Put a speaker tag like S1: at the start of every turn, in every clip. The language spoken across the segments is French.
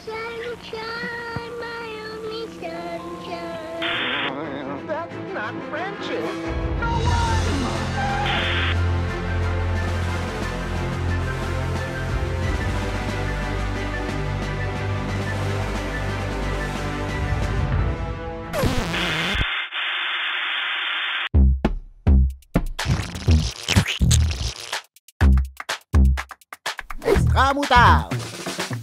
S1: sunshine, my only sunshine. That's not friendship. No
S2: Extra moutarde.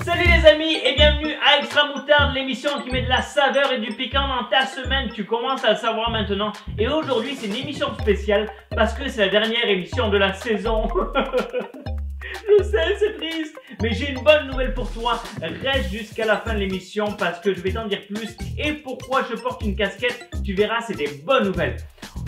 S3: Salut les amis et bienvenue à Extra Moutarde, l'émission qui met de la saveur et du piquant dans ta semaine. Tu commences à le savoir maintenant. Et aujourd'hui c'est une émission spéciale parce que c'est la dernière émission de la saison. Je sais, c'est triste, mais j'ai une bonne nouvelle pour toi. Reste jusqu'à la fin de l'émission parce que je vais t'en dire plus. Et pourquoi je porte une casquette, tu verras, c'est des bonnes nouvelles.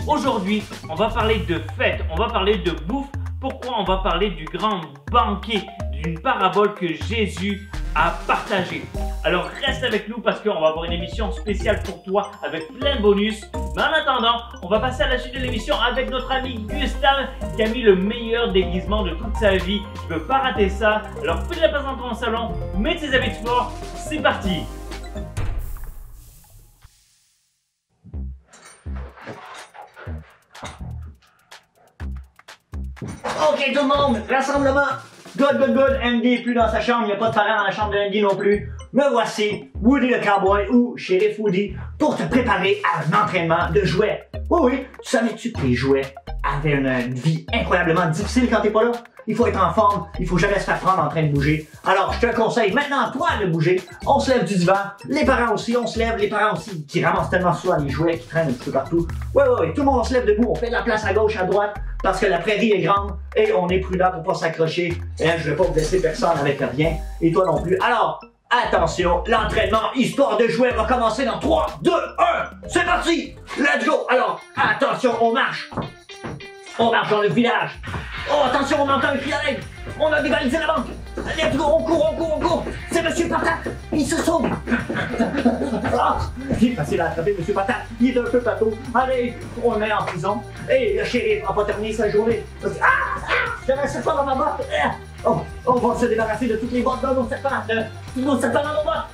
S3: Aujourd'hui, on va parler de fête, on va parler de bouffe. Pourquoi on va parler du grand banquet, d'une parabole que Jésus a partagée. Alors reste avec nous parce qu'on va avoir une émission spéciale pour toi avec plein de bonus. Mais en attendant, on va passer à la suite de l'émission avec notre ami Gustave qui a mis le meilleur déguisement de toute sa vie. Tu peux pas rater ça. Alors fais de la place dans ton salon, mets tes habits de sport, c'est parti.
S4: Ok tout le monde, rassemblement. Good. Andy est plus dans sa chambre, il n'y a pas de parents dans la chambre de Andy non plus. Me voici, Woody le cowboy ou Sheriff Woody, pour te préparer à un entraînement de jouets. Oui, savais-tu que les jouets avaient une vie incroyablement difficile quand t'es pas là? Il faut être en forme, il faut jamais se faire prendre en train de bouger. Alors je te conseille maintenant toi de bouger. On se lève du divan, les parents aussi, on se lève, les parents aussi qui ramassent tellement souvent les jouets qui traînent un petit peu partout. Oui, tout le monde on se lève debout, on fait de la place à gauche, à droite, parce que la prairie est grande et on est prudent pour pas s'accrocher. Et je vais pas blesser personne avec rien, et toi non plus. Alors, attention, l'entraînement histoire de jouer va commencer dans 3, 2, 1, c'est parti! Let's go! Alors, attention, on marche dans le village. Oh, attention, on entend un cri à l'aide. On a dévalisé la banque. Let's go, on court. C'est Monsieur Patate, il se sauve. Ah, il est facile à attraper, Monsieur Patate. Il est un peu plateau. Allez, on le met en prison. Et le shérif n'a pas terminé sa journée. J'avais ce pas dans ma botte. Oh, on va se débarrasser de toutes les bottes dans nos serpents. Nos serpents dans nos bottes.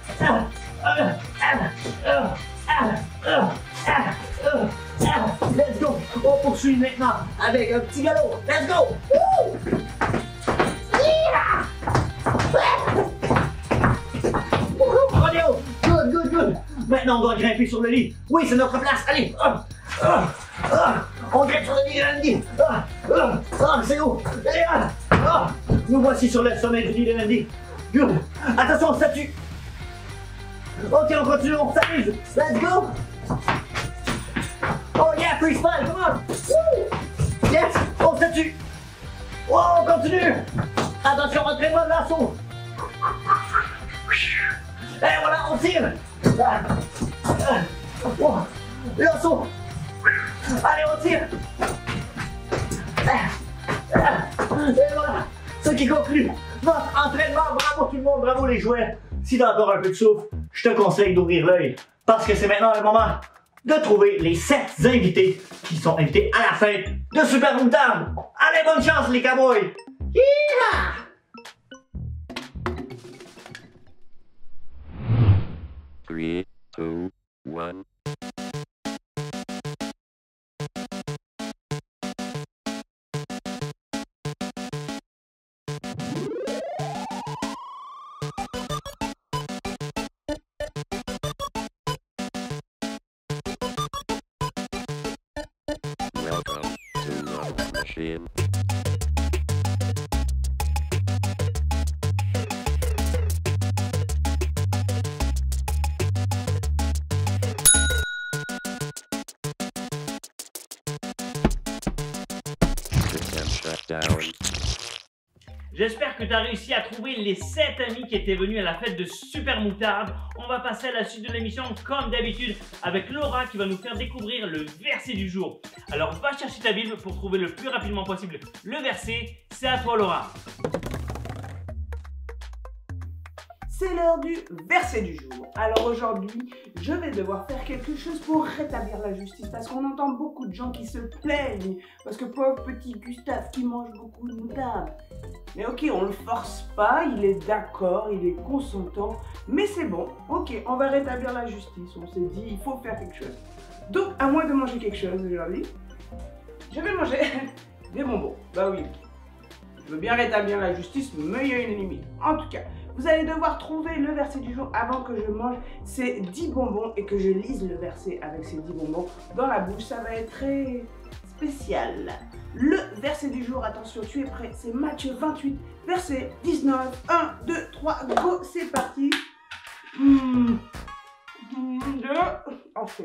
S4: Let's go! On poursuit maintenant avec un petit galop. Let's go! Woo! Yeah! Good. Maintenant, on doit grimper sur le lit. Oui, c'est notre place. Allez! On grimpe sur le lit de Andy. C'est haut. Nous voici sur le sommet du lit de Andy. Good. Attention, statue. Ok, on continue, on s'amuse. Let's go! Oh yeah, freestyle, come on! Woo! Yes! On se tue! Oh, on continue! Attention, entraînement de l'assaut! Et voilà, on tire! Oh, l'assaut! Allez, on tire! Et voilà! Ce qui conclut notre entraînement. Bravo tout le monde, bravo les jouets! Si t'as encore un peu de souffle, je te conseille d'ouvrir l'œil parce que c'est maintenant le moment de trouver les 7 invités qui sont invités à la fête de Super Moutarde. Allez, bonne chance les cowboys! Yeehaw!
S5: Three, two, one. Welcome to Love Machine. System shut down.
S3: J'espère que tu as réussi à trouver les 7 amis qui étaient venus à la fête de Super Moutarde. On va passer à la suite de l'émission comme d'habitude avec Laura qui va nous faire découvrir le verset du jour. Alors va chercher ta Bible pour trouver le plus rapidement possible le verset. C'est à toi Laura.
S2: c'est l'heure du verset du jour. Alors aujourd'hui, je vais devoir faire quelque chose pour rétablir la justice parce qu'on entend beaucoup de gens qui se plaignent parce que pauvre petit Gustave qui mange beaucoup de moutarde. Mais ok, on le force pas, il est d'accord, il est consentant, mais c'est bon, ok, on va rétablir la justice. On s'est dit, il faut faire quelque chose. Donc, à moi de manger quelque chose aujourd'hui, je vais manger des bonbons. Bah oui, je veux bien rétablir la justice, mais il y a une limite. En tout cas, vous allez devoir trouver le verset du jour avant que je mange ces 10 bonbons et que je lise le verset avec ces 10 bonbons dans la bouche. Ça va être très spécial. Le verset du jour, attention, tu es prêt? C'est Matthieu 28, verset 19. 1, 2, 3, go, c'est parti. 2, enfin,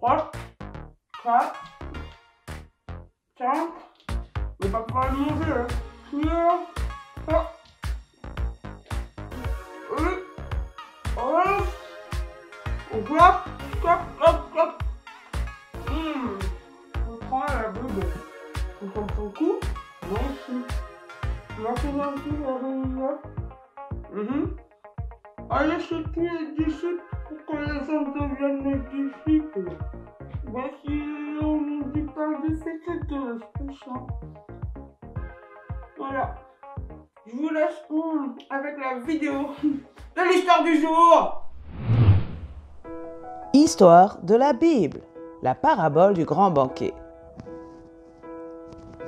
S2: 3, 4, 5, on va pas pouvoir le manger, hein. On prend la boule. On prend son coup. Allez chez tous les disciples pour que les hommes deviennent mes disciples. Voici on dit pas du fait que je chante. Voilà. Je vous laisse avec la vidéo de l'histoire du jour.
S6: Histoire de la Bible, la parabole du grand banquet.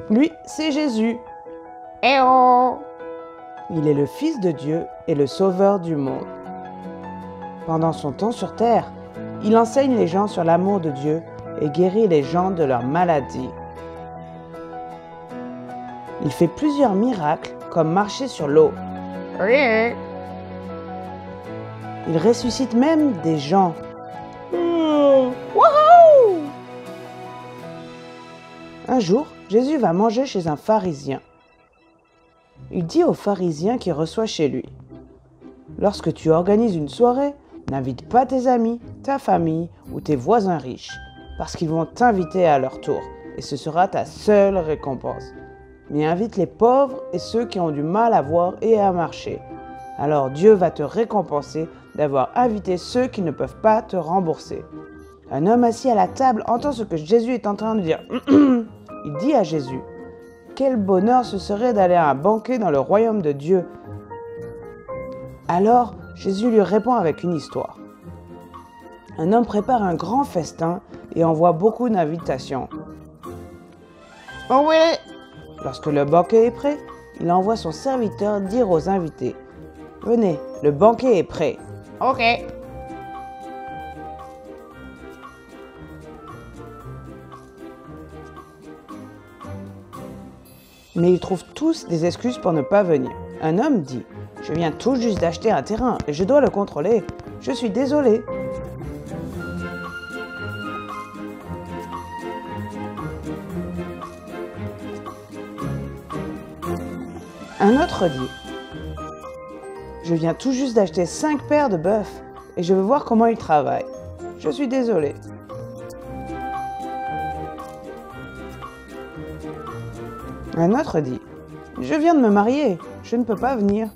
S6: Lui, c'est Jésus. Il est le Fils de Dieu et le Sauveur du monde. Pendant son temps sur terre, il enseigne les gens sur l'amour de Dieu et guérit les gens de leurs maladies. Il fait plusieurs miracles comme marcher sur l'eau. Il ressuscite même des gens. Un jour, Jésus va manger chez un pharisien. Il dit au pharisien qui reçoit chez lui: lorsque tu organises une soirée, n'invite pas tes amis, ta famille ou tes voisins riches, parce qu'ils vont t'inviter à leur tour, et ce sera ta seule récompense. Mais invite les pauvres et ceux qui ont du mal à voir et à marcher. Alors Dieu va te récompenser d'avoir invité ceux qui ne peuvent pas te rembourser. Un homme assis à la table entend ce que Jésus est en train de dire. Il dit à Jésus: quel bonheur ce serait d'aller à un banquet dans le royaume de Dieu. Alors Jésus lui répond avec une histoire. Un homme prépare un grand festin et envoie beaucoup d'invitations. Lorsque le banquet est prêt, il envoie son serviteur dire aux invités: venez, le banquet est prêt. Mais ils trouvent tous des excuses pour ne pas venir. Un homme dit: je viens tout juste d'acheter un terrain et je dois le contrôler. Je suis désolé. Un autre dit: je viens tout juste d'acheter 5 paires de bœufs et je veux voir comment ils travaillent. Je suis désolé. Un autre dit: je viens de me marier, je ne peux pas venir.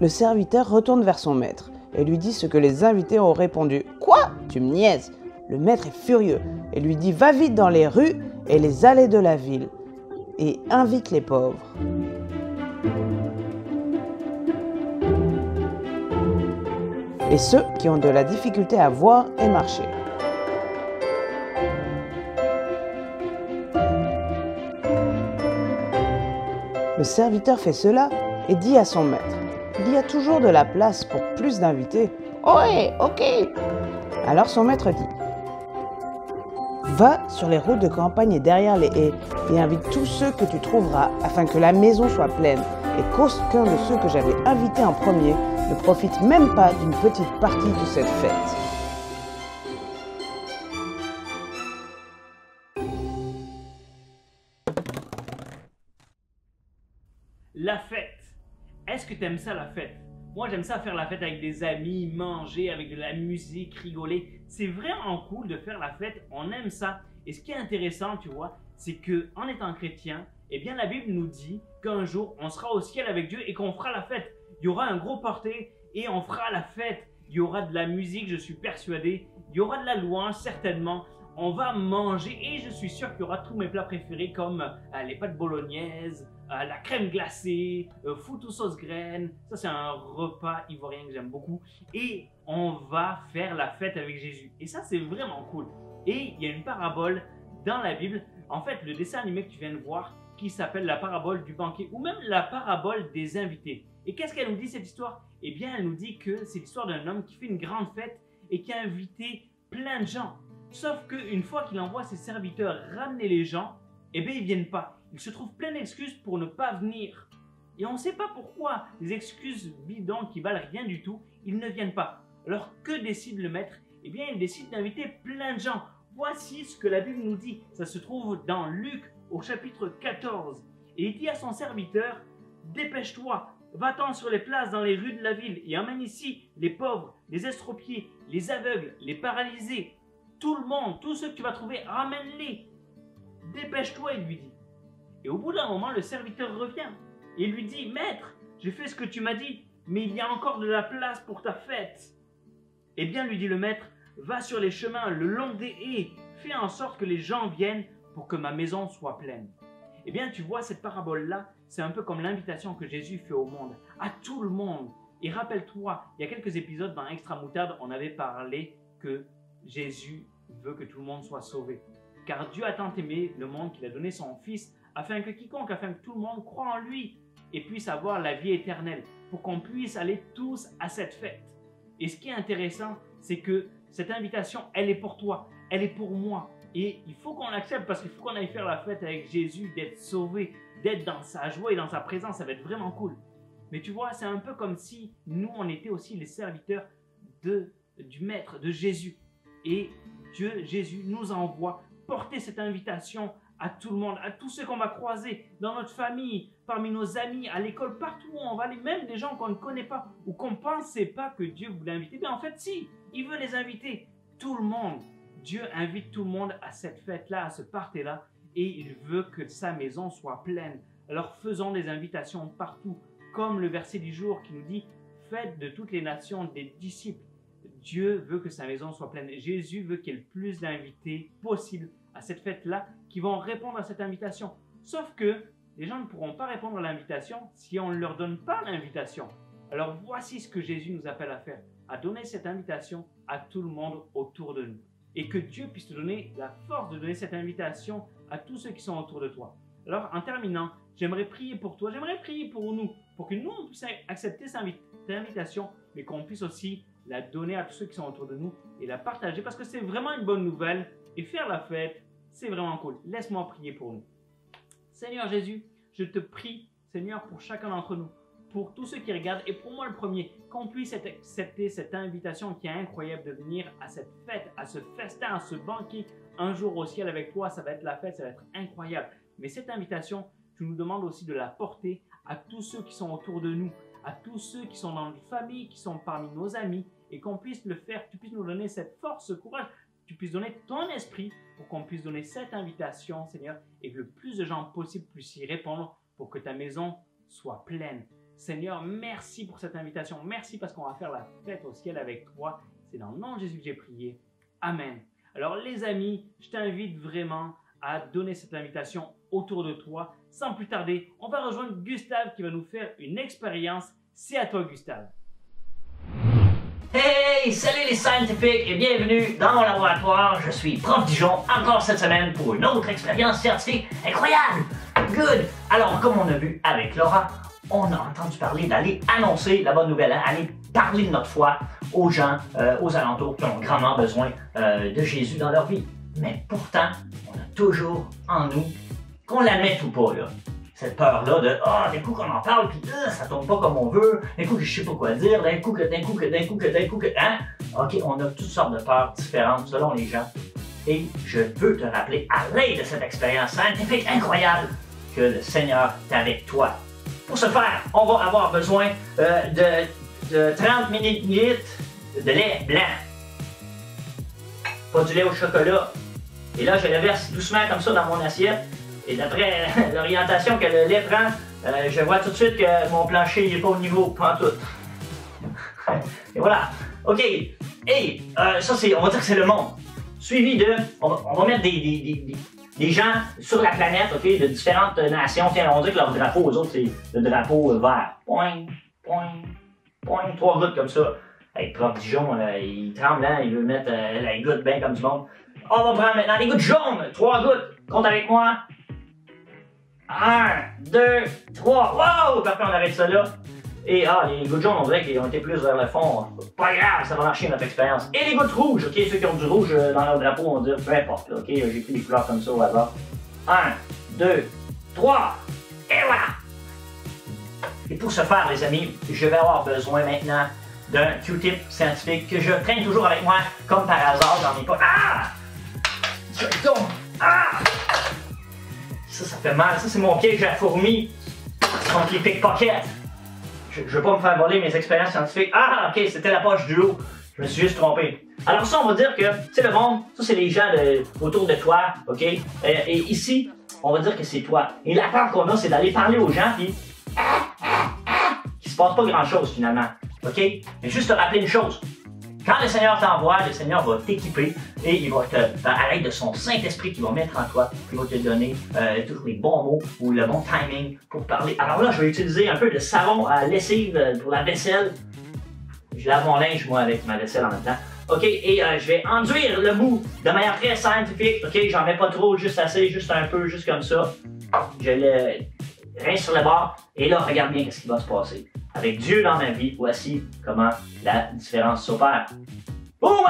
S6: Le serviteur retourne vers son maître et lui dit ce que les invités ont répondu. Quoi? Tu me niaises? Le maître est furieux et lui dit: va vite dans les rues et les allées de la ville et invite les pauvres. Et ceux qui ont de la difficulté à voir et marcher. Le serviteur fait cela et dit à son maître: il y a toujours de la place pour plus d'invités. Ouais, ok. Alors son maître dit: va sur les routes de campagne et derrière les haies et invite tous ceux que tu trouveras afin que la maison soit pleine et qu'aucun de ceux que j'avais invités en premier ne profite même pas d'une petite partie de cette fête.
S3: La fête. Est-ce que t'aimes ça, la fête? Moi, j'aime ça faire la fête avec des amis, manger avec de la musique, rigoler. C'est vraiment cool de faire la fête, on aime ça. Et ce qui est intéressant, tu vois, c'est que en étant chrétien, Eh bien, la Bible nous dit qu'un jour, on sera au ciel avec Dieu et qu'on fera la fête. Il y aura un gros party et on fera la fête. Il y aura de la musique, je suis persuadé. Il y aura de la louange, certainement. On va manger et je suis sûr qu'il y aura tous mes plats préférés comme les pâtes bolognaises, la crème glacée, foutou sauce graine. Ça, c'est un repas ivoirien que j'aime beaucoup. Et on va faire la fête avec Jésus. Et ça, c'est vraiment cool. Et il y a une parabole dans la Bible, en fait, le dessin animé que tu viens de voir, qui s'appelle la parabole du banquet ou même la parabole des invités. Et qu'est-ce qu'elle nous dit, cette histoire? Eh bien, elle nous dit que c'est l'histoire d'un homme qui fait une grande fête et qui a invité plein de gens. Sauf qu'une fois qu'il envoie ses serviteurs ramener les gens, eh bien, ils ne viennent pas. Il se trouve plein d'excuses pour ne pas venir. Et on ne sait pas pourquoi, des excuses bidons qui valent rien du tout, ils ne viennent pas. Alors, que décide le maître? Eh bien, il décide d'inviter plein de gens. Voici ce que la Bible nous dit. Ça se trouve dans Luc au chapitre 14. Et il dit à son serviteur, « Dépêche-toi, va-t'en sur les places dans les rues de la ville et emmène ici les pauvres, les estropiés, les aveugles, les paralysés, tout le monde, tous ceux que tu vas trouver, ramène-les. Dépêche-toi, il lui dit. » Et au bout d'un moment, le serviteur revient et lui dit, « Maître, j'ai fait ce que tu m'as dit, mais il y a encore de la place pour ta fête. » Eh bien, lui dit le maître, « Va sur les chemins le long des haies, fais en sorte que les gens viennent pour que ma maison soit pleine. » Eh bien, tu vois, cette parabole-là, c'est un peu comme l'invitation que Jésus fait au monde, à tout le monde. Et rappelle-toi, il y a quelques épisodes dans Extra Moutarde, on avait parlé que Jésus veut que tout le monde soit sauvé. Car Dieu a tant aimé le monde qu'il a donné son Fils, afin que tout le monde croie en lui et puisse avoir la vie éternelle, pour qu'on puisse aller tous à cette fête. Et ce qui est intéressant, c'est que cette invitation, elle est pour toi, elle est pour moi. Et il faut qu'on l'accepte parce qu'il faut qu'on aille faire la fête avec Jésus, d'être sauvé, d'être dans sa joie et dans sa présence, ça va être vraiment cool. Mais tu vois, c'est un peu comme si nous, on était aussi les serviteurs du Maître, de Jésus. Et Dieu, Jésus, nous envoie porter cette invitation à tout le monde, à tous ceux qu'on va croiser, dans notre famille, parmi nos amis, à l'école, partout où on va aller, même des gens qu'on ne connaît pas ou qu'on ne pensait pas que Dieu voulait inviter. Mais en fait, si, il veut les inviter, tout le monde. Dieu invite tout le monde à cette fête-là, à ce party-là, et il veut que sa maison soit pleine. Alors faisons des invitations partout, comme le verset du jour qui nous dit « Faites de toutes les nations des disciples ». Dieu veut que sa maison soit pleine. Jésus veut qu'il y ait le plus d'invités possible à cette fête-là qui vont répondre à cette invitation. Sauf que les gens ne pourront pas répondre à l'invitation si on ne leur donne pas l'invitation. Alors voici ce que Jésus nous appelle à faire, à donner cette invitation à tout le monde autour de nous. Et que Dieu puisse te donner la force de donner cette invitation à tous ceux qui sont autour de toi. Alors, en terminant, j'aimerais prier pour toi, j'aimerais prier pour nous, pour que nous, on puisse accepter cette invitation, mais qu'on puisse aussi la donner à tous ceux qui sont autour de nous et la partager, parce que c'est vraiment une bonne nouvelle, et faire la fête, c'est vraiment cool. Laisse-moi prier pour nous. Seigneur Jésus, je te prie, Seigneur, pour chacun d'entre nous, pour tous ceux qui regardent, et pour moi le premier, qu'on puisse accepter cette invitation qui est incroyable de venir à cette fête, à ce festin, à ce banquet, un jour au ciel avec toi, ça va être la fête, ça va être incroyable. Mais cette invitation, tu nous demandes aussi de la porter à tous ceux qui sont autour de nous, à tous ceux qui sont dans notre famille, qui sont parmi nos amis, et qu'on puisse le faire, que tu puisses nous donner cette force, ce courage, que tu puisses donner ton esprit pour qu'on puisse donner cette invitation, Seigneur, et que le plus de gens possible puissent y répondre pour que ta maison soit pleine. Seigneur, merci pour cette invitation. Merci parce qu'on va faire la fête au ciel avec toi. C'est dans le nom de Jésus que j'ai prié. Amen. Alors les amis, je t'invite vraiment à donner cette invitation autour de toi. Sans plus tarder, on va rejoindre Gustave qui va nous faire une expérience. C'est à toi, Gustave.
S4: Hey, salut les scientifiques et bienvenue dans mon laboratoire. Je suis Prof Dijon encore cette semaine pour une autre expérience scientifique incroyable. Good. Alors, comme on a vu avec Laura, on a entendu parler d'aller annoncer la bonne nouvelle, aller parler de notre foi aux gens, aux alentours qui ont grandement besoin de Jésus dans leur vie. Mais pourtant, on a toujours en nous, qu'on l'admette ou pas, là, cette peur-là de « Ah, d'un coup qu'on en parle, puis ça tombe pas comme on veut, d'un coup que je sais pas quoi dire, d'un coup que... Hein? » Ok, on a toutes sortes de peurs différentes selon les gens. Et je veux te rappeler, à l'aide de cette expérience scientifique incroyable, que le Seigneur est avec toi. Pour ce faire, on va avoir besoin de 30 ml de lait blanc. Pas du lait au chocolat. Et là, je le verse doucement comme ça dans mon assiette. Et d'après l'orientation que le lait prend, je vois tout de suite que mon plancher n'est pas au niveau, pas en tout. Et voilà. OK. Et ça, on va dire que c'est le monde. Suivi de... On va mettre des gens sur la planète, OK, de différentes nations. Tiens, on dit que leur drapeau, aux autres, c'est le drapeau vert. Point, point, point. 3 gouttes comme ça. Hey, prof Dijon, il tremble, hein, il veut mettre la goutte bien comme du monde. On va prendre maintenant les gouttes jaunes. 3 gouttes. Compte avec moi. 1, 2, 3. Wow! Parfait, on arrête ça là. Et les gouttes jaunes, on dirait qu'ils ont été plus vers le fond. Pas grave, ça va marcher notre expérience. Et les gouttes rouges, ok, ceux qui ont du rouge dans leur drapeau, on va dire peu importe, ok, j'ai pris des couleurs comme ça au hasard. 1, 2, 3, et voilà! Et pour ce faire, les amis, je vais avoir besoin maintenant d'un Q-tip scientifique que je traîne toujours avec moi, comme par hasard, j'en ai pas. Ah! Ah! Ça fait mal, ça c'est mon piège à fourmi contre les pickpockets. Je veux pas me faire voler mes expériences scientifiques. Ah, ok, c'était la poche du haut. Je me suis juste trompé. Alors ça, on va dire que, c'est le monde, ça c'est les gens autour de toi, ok? Et ici, on va dire que c'est toi. Et la peur qu'on a, c'est d'aller parler aux gens, puis qu'il se passe pas grand-chose finalement, ok? Mais juste te rappeler une chose. Quand le Seigneur t'envoie, le Seigneur va t'équiper et il va à l'aide de son Saint-Esprit qu'il va mettre en toi, il va te donner tous les bons mots ou le bon timing pour parler. Alors là, je vais utiliser un peu de savon à lessive pour la vaisselle. Je lave mon linge, moi, avec ma vaisselle en même temps. OK, et je vais enduire le bout de manière très scientifique. OK, j'en mets pas trop, juste assez, juste un peu, juste comme ça. Je le rince sur le bord et là, regarde bien ce qui va se passer. Avec Dieu dans ma vie, voici comment la différence s'opère. Boum!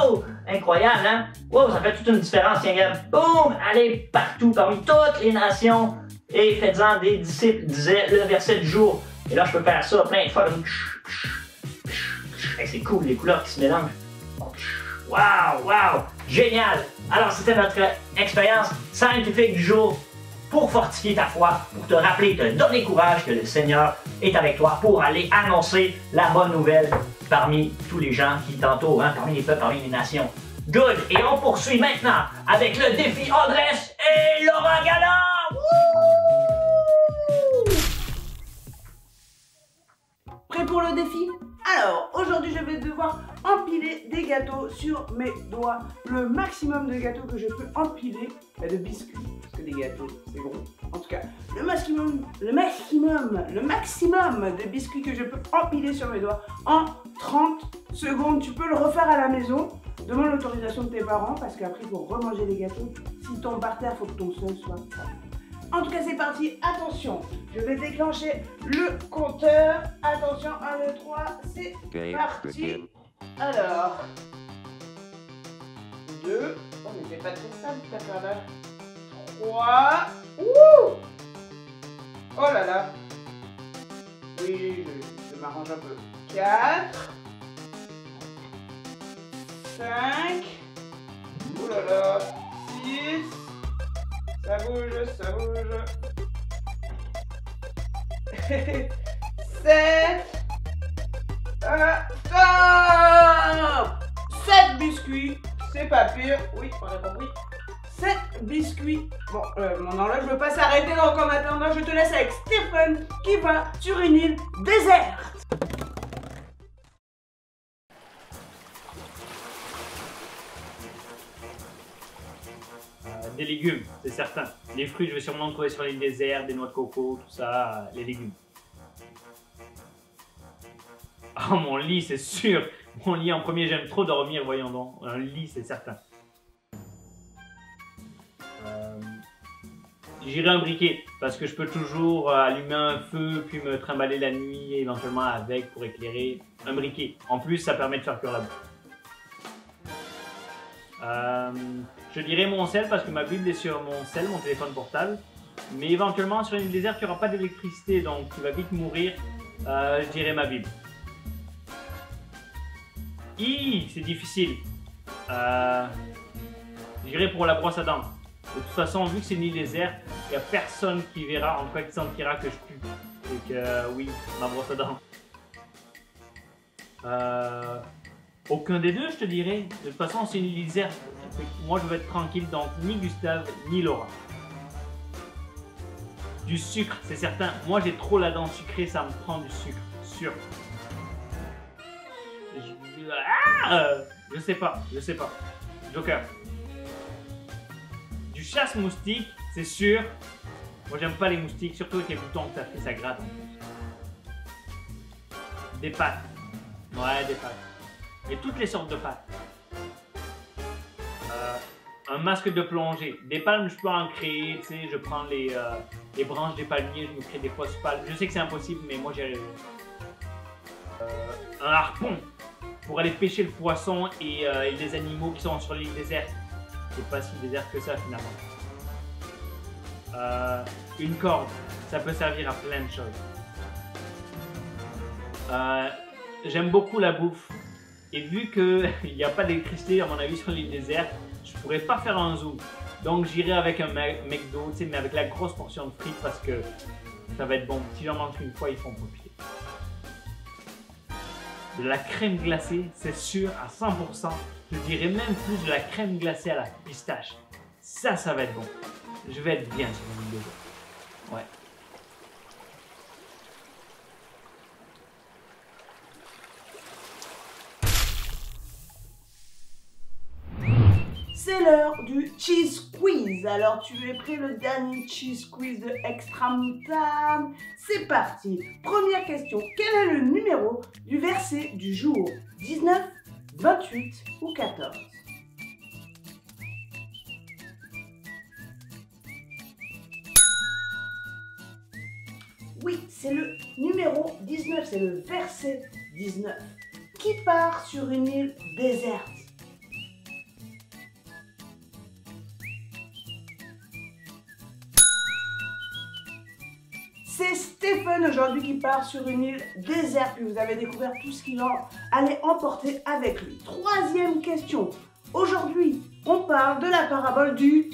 S4: Oh! Incroyable, hein? Wow, ça fait toute une différence, tiens, gars. Boum! Allez partout, parmi toutes les nations, et faites-en des disciples, disait le verset du jour. Et là, je peux faire ça plein de fois. Hey, c'est cool, les couleurs qui se mélangent. Wow, wow! Génial! Alors, c'était notre expérience scientifique du jour. Pour fortifier ta foi, pour te rappeler, te donner courage que le Seigneur est avec toi pour aller annoncer la bonne nouvelle parmi tous les gens qui t'entourent, hein, parmi les peuples, parmi les nations. Good! Et on poursuit maintenant avec le défi Andrés et Laura Galland!
S2: Prêt pour le défi? Alors, aujourd'hui, je vais devoir empiler des gâteaux sur mes doigts. Le maximum de gâteaux que je peux empiler, de biscuits, parce que des gâteaux, c'est gros. En tout cas, le maximum de biscuits que je peux empiler sur mes doigts en 30 secondes. Tu peux le refaire à la maison. Demande l'autorisation de tes parents, parce qu'après, il faut remanger les gâteaux. S'ils tombent par terre, il faut que ton sol soit propre. En tout cas, c'est parti. Attention, je vais déclencher le compteur. Attention, 1, 2, 3, c'est parti. Alors, 2. Oh, mais c'est pas très simple cette affaire-là. 3. Ouh! Oh là là. Oui, je m'arrange un peu. 4. 5. Oh là là. 6. Ça bouge, ça bouge. 7. Stop! 7 biscuits. C'est pas pire. Oui, on a compris. 7 biscuits. Bon, mon horloge ne veut pas s'arrêter, donc en attendant, je te laisse avec Stephen qui va sur une île déserte.
S3: Des légumes, c'est certain. Les fruits, je vais sûrement trouver sur les déserts, des noix de coco, tout ça, les légumes. Oh, mon lit, c'est sûr. Mon lit en premier, j'aime trop dormir, voyons donc. Un lit, c'est certain. J'irai un briquet, parce que je peux toujours allumer un feu, puis me trimballer la nuit, éventuellement avec, pour éclairer. Un briquet. En plus, ça permet de faire cuire la bouffe. Je dirais mon sel parce que ma Bible est sur mon sel, mon téléphone portable. Mais éventuellement sur une île déserte, il n'y aura pas d'électricité, donc tu vas vite mourir. Je dirais ma Bible. C'est difficile. Je dirais pour la brosse à dents. De toute façon, vu que c'est une île déserte, il n'y a personne qui verra, en tout cas qui sentira que je pue. Donc oui, ma brosse à dents. Aucun des deux, je te dirais. De toute façon, c'est une île déserte. Moi, je veux être tranquille, donc ni Gustave, ni Laura. Du sucre, c'est certain. Moi, j'ai trop la dent sucrée, ça me prend du sucre. Sûr. Je sais pas. Joker. Du chasse-moustique, c'est sûr. Moi, j'aime pas les moustiques, surtout avec les boutons que t'as fait, ça gratte en plus. Des pâtes. Ouais, des pâtes. Et toutes les sortes de pâtes. Un masque de plongée. Des palmes, je peux en créer, tu sais, je prends les branches des palmiers, je me crée des fausses palmes. Je sais que c'est impossible, mais moi j'y arrive. Un harpon pour aller pêcher le poisson et les animaux qui sont sur l'île déserte. C'est pas si désert que ça finalement. Une corde, ça peut servir à plein de choses. J'aime beaucoup la bouffe. Et vu qu'il n'y a pas d'électricité à mon avis sur l'île déserte, je pourrais pas faire un zoom. Donc j'irai avec un McDo, tu sais, mais avec la grosse portion de frites parce que ça va être bon. Si j'en mange une fois, ils font paupier. De la crème glacée, c'est sûr à 100%. Je dirais même plus de la crème glacée à la pistache. Ça va être bon. Je vais être bien sur mon vidéo. Ouais.
S2: C'est l'heure du cheese quiz. Alors tu es prêt, le dernier cheese quiz de Extra Moutarde? C'est parti. Première question. Quel est le numéro du verset du jour? 19, 28 ou 14? Oui, c'est le numéro 19, c'est le verset 19. Qui part sur une île déserte? C'est Stephen aujourd'hui qui part sur une île déserte, puis vous avez découvert tout ce qu'il allait emporter avec lui. Troisième question. Aujourd'hui, on parle de la parabole du...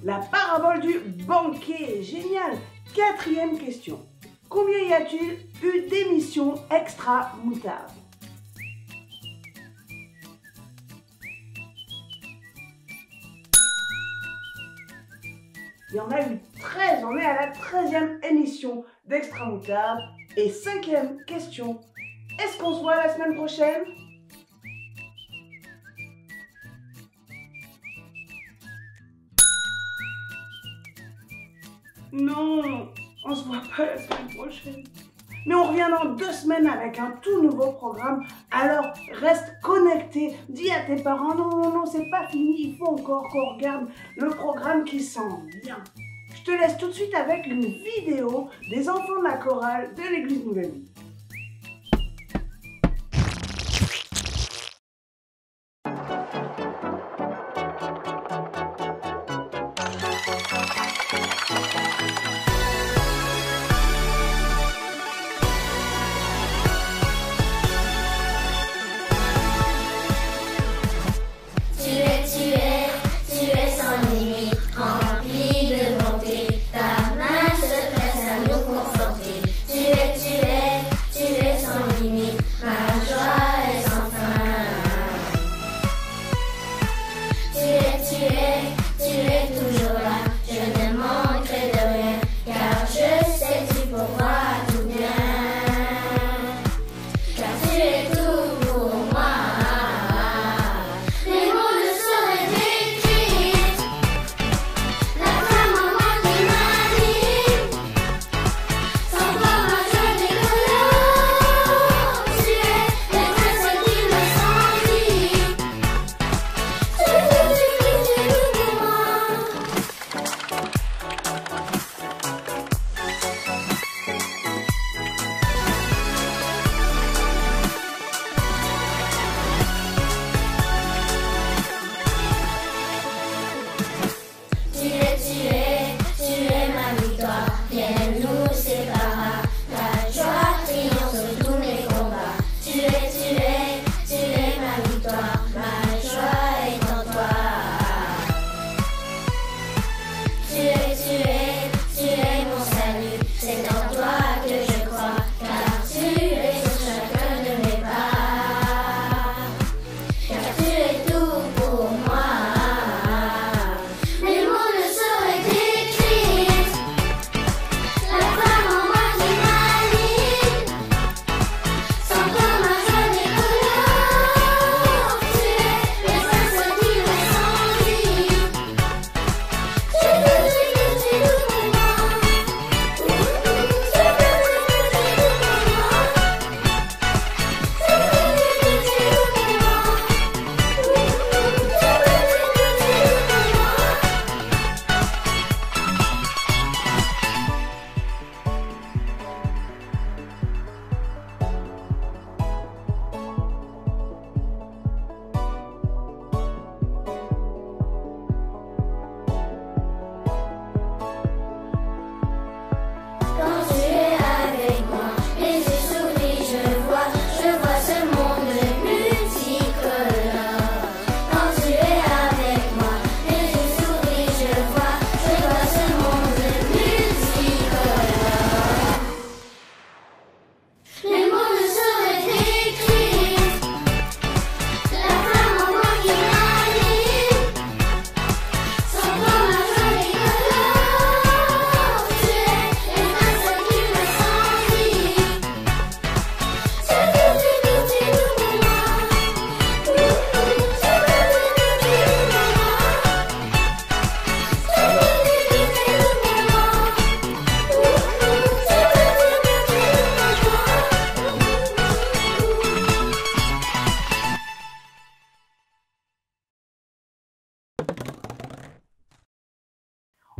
S2: La parabole du banquier. Génial. Quatrième question. Combien y a-t-il eu d'émissions Extra Moutarde? Il y en a eu 13, on est à la 13e émission d'Extra Moutarde. Et 5e question, est-ce qu'on se voit la semaine prochaine? Non, on se voit pas la semaine prochaine. Mais on revient dans 2 semaines avec un tout nouveau programme. Alors reste connecté. Dis à tes parents, non, c'est pas fini. Il faut encore qu'on regarde le programme qui sent bien. Je te laisse tout de suite avec une vidéo des enfants de la chorale de l'église Nouvelle Vie.
S7: Tu es sans limite, rempli de bonté. Ta main se presse à nous conforter. Tu es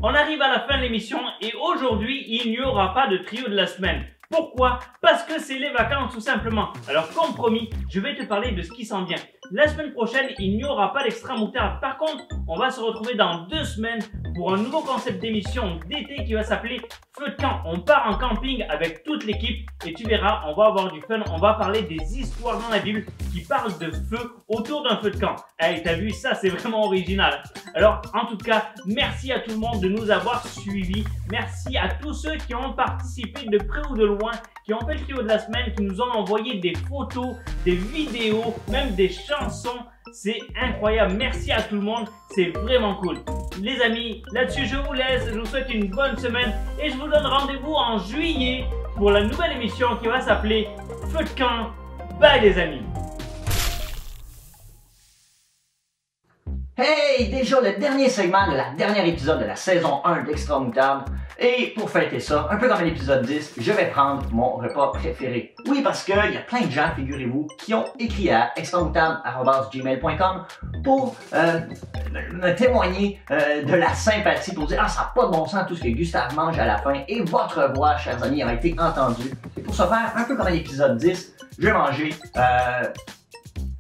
S3: On arrive à la fin de l'émission et aujourd'hui, il n'y aura pas de trio de la semaine. Pourquoi? Parce que c'est les vacances tout simplement. Alors comme promis, je vais te parler de ce qui s'en vient. La semaine prochaine, il n'y aura pas d'extra moutarde. Par contre, on va se retrouver dans 2 semaines pour un nouveau concept d'émission d'été qui va s'appeler Feu de camp. On part en camping avec toute l'équipe et tu verras, on va avoir du fun. On va parler des histoires dans la Bible qui parlent de feu autour d'un feu de camp. Hey, t'as vu, ça c'est vraiment original. Alors, en tout cas, merci à tout le monde de nous avoir suivis. Merci à tous ceux qui ont participé de près ou de loin, qui ont fait le trio de la semaine, qui nous ont envoyé des photos, des vidéos, même des chansons. C'est incroyable. Merci à tout le monde. C'est vraiment cool. Les amis, là-dessus, je vous laisse. Je vous souhaite une bonne semaine et je vous donne rendez-vous en juillet pour la nouvelle émission qui va s'appeler Feu de camp. Bye les amis.
S4: Hey, déjà le dernier segment de la dernière épisode de la saison 1 d'Extra Moutarde. Et pour fêter ça, un peu comme l'épisode 10, je vais prendre mon repas préféré. Oui, parce qu'il y a plein de gens, figurez-vous, qui ont écrit à extramoutarde@gmail.com pour me témoigner de la sympathie, pour dire « Ah, ça n'a pas de bon sens tout ce que Gustave mange à la fin et votre voix, chers amis, a été entendue. » Et pour ce faire, un peu comme l'épisode 10, je vais manger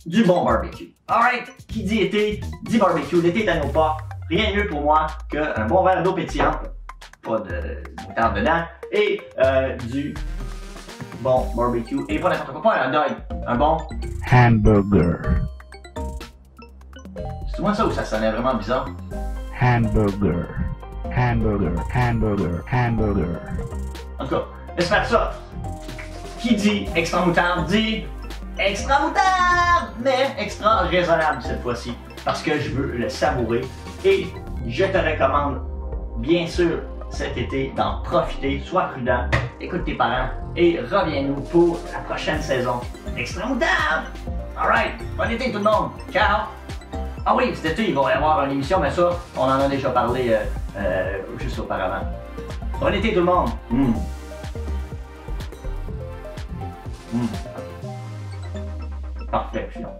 S4: du bon barbecue. Alright, qui dit été, dit barbecue. L'été est à nos portes. Rien de mieux pour moi qu'un bon verre d'eau pétillante, pas de moutarde dedans, et du bon barbecue. Et pas n'importe quoi, pas un hot dog, un bon
S8: hamburger,
S4: c'est moi ça ou ça sonnait vraiment bizarre?
S8: hamburger, hamburger, hamburger, hamburger.
S4: En tout cas, j'espère ça. Qui dit extra moutarde dit extra moutarde, mais extra raisonnable cette fois-ci, parce que je veux le savourer. Et je te recommande, bien sûr, cet été, d'en profiter, sois prudent, écoute tes parents et reviens-nous pour la prochaine saison Extra Moutarde! Alright, bon été tout le monde, ciao! Ah oui, cet été, il va y avoir une émission, mais ça, on en a déjà parlé juste auparavant. Bon été tout le monde! Parfait, sinon.